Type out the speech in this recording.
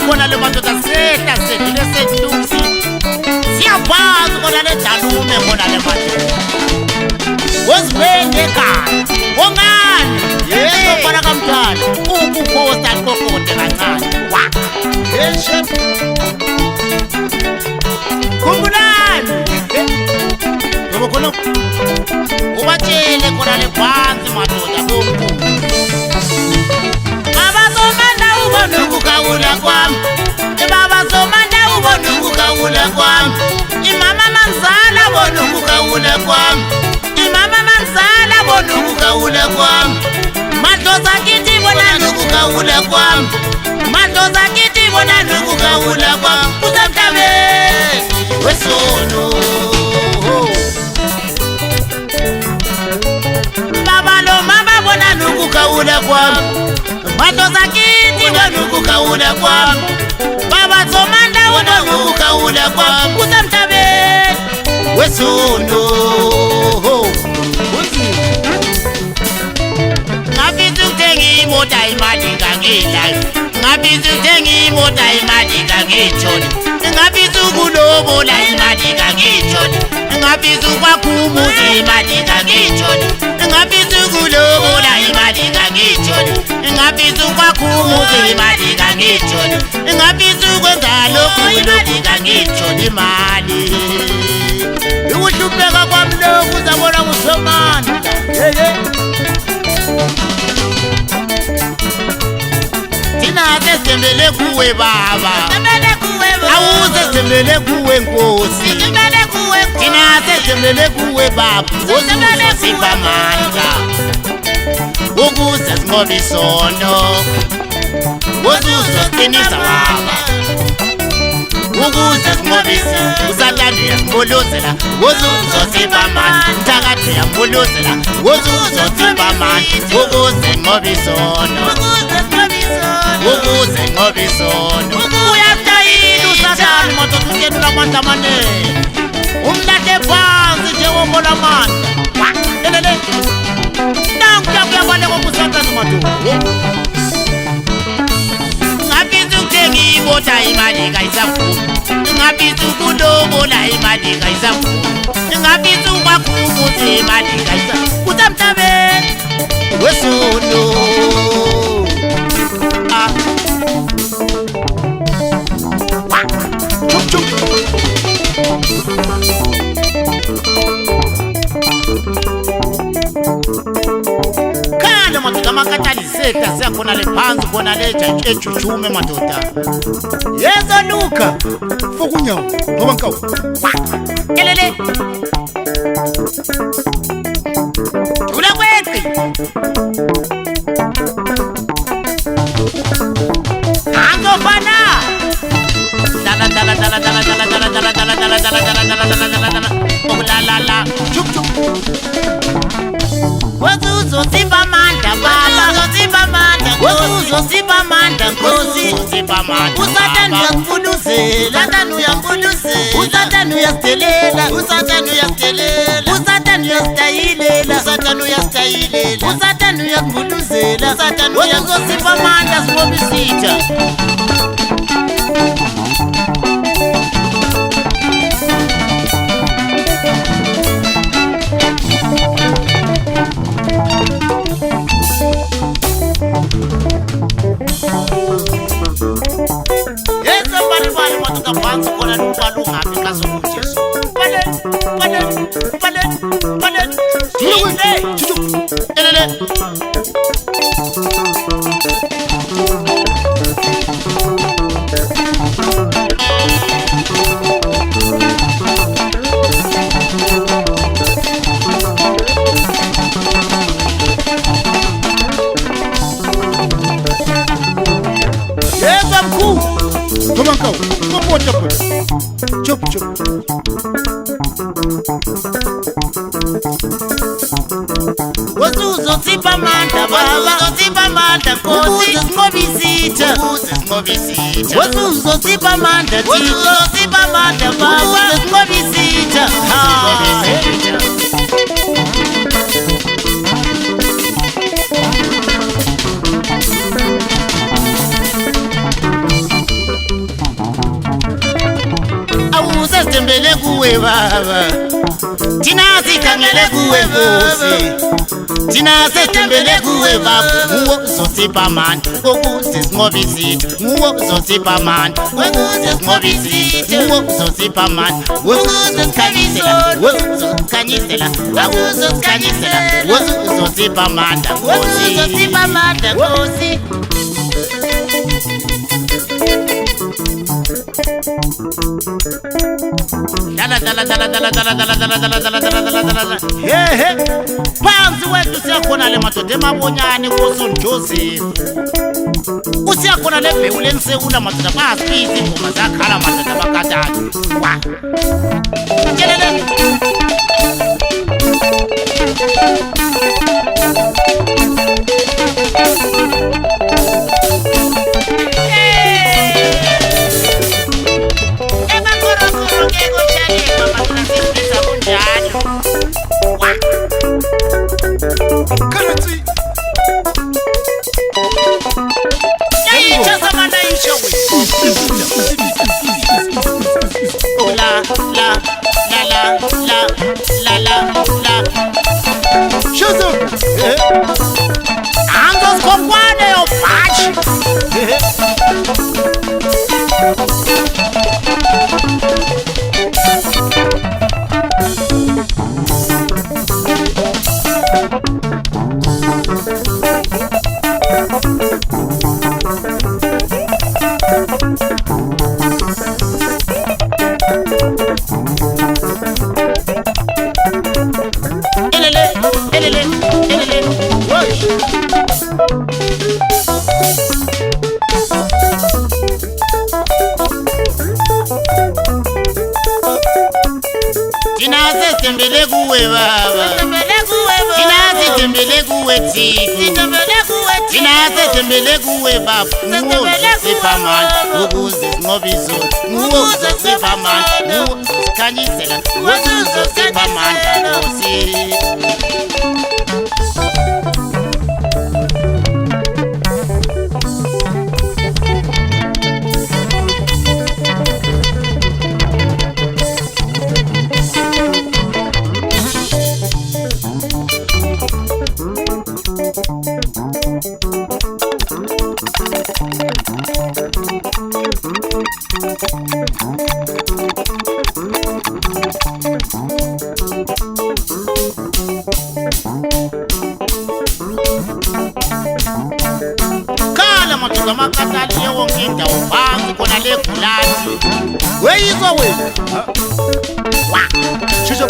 khona le madoda sehla sedile sedusi siyaphansi khona le dalume khona le madoda wozibenge ekhaya wongani yebo khona kamdala ukuphosta qoqode kancane wa yeshe kumbulani ngoba khona ubatshele khona le phansi madoda bomkhulu abazomanda ubona ukugawula kwami babazomanda ubona ukugawula kwami imama manzala bona ukugawula kwami imama manzala bona ukugawula kwami madloza kithi bona ukugawula kwami madloza kithi bona ukugawula kwami usamhlabeni wesono ukugawula kwami madloza kithi bona ukugawula kwami babazomanda bona ukugawula kwami usamhlabeni wesono ngaphithi ukuthenga imoto ayimali ngangelayo ngaphithi ukuthenga imoto ayimali ngangitshoni ngaphithi ukulobola imali ngangitshoni ngaphithi ukwakha umuzi imali ngangitshoni ngaphithi ukulobola imali ngangitshoni ngaphithi ukwakha umuzi imali ngangitshoni ngaphithi ukwenza lokhu imali ngangitshoni imali ukuhlupheka kwami lokhu uzabona ngusomandla thina sesithembele kuwe baba awuze sithembele kuwe nkosi thina sesithembele kuwe baba sipha amandla ukuze sinqobe isono uzuzoqinisa baba ukuze sinqobe isono usathane uyambolozela uzuzosipha amandla mthakathi uyambolozela uzuzosipha amandla ukuze sinqobe isono ukuze sinqobe isono uyamtayila usathane madoda ungenula amandla amanene umlahle phansi njengomola amandla lelele nankuyakuyabaleka okusantana madoda ngaphithi ukuthenga imoto imali kayisafuni ngaphithi ukulobola imali kayisafuni ngaphithi ukwakha umuzi imali kayisafuni usamhlabeni wesono khale madoda amakatalisehla siyakhona le phansi khona le ejujume madoda yezoluka fuka unyawo ngoba nkawu elele jula kweqi angofana dala dala dala dala dala dala dala dala dala dala dala dala dala dala dala la la chup chup uzuzosipha amandla baba uzuzosipha amandla uzuzosipha amandla nkosi usathane uyakufuluzela usathane uyasidelela usathane uyasitayilela usathane uyakufuluzela uzuzosipha amandla sibomba isitha ngaphansi khona lumbala ungaphi kazokujesu elele yeza mkuu kama nkau chop chop uzuzosipha amandla baba uzuzosipha amandla nkosi sinqobe isitha uzuzosipha amandla uzuzosipha amandla baba sinqobe isitha awusesitembele kuwe baba thina sikhangele kuwe Nkosi thina sesitembele kuwe baba nguwe uzosipha amandla ukuze sinqobe izitha nguwe uzosipha amandla ukuze sinqobe izitha nguwe uzosipha amandla ukuze sikhanyisela ukukhanyisela akuzokhanyisela uzosipha amandla Nkosi uzosipha amandla Nkosi He phansi wethu siyakhona le madoda emabonyane Nkosi Joseph usiyakhona le bhewu lenisekula madoda bayasiphisa ingoma zakhala madoda abakatana wa kelele Andos kokwane yo bachi Thina sesitembele kuwe baba thina sesitembele kuwe thina sesitembele kuwe baba nguwe uzosipha amandla ukuze sinqobe izitha nguwe uzosipha amandla nguwe uzosikhanyisela uzosipha amandla Nkosi Kala madoda makatali yewonke indawo phansi khona le gulathi weyizwa wena wa shisho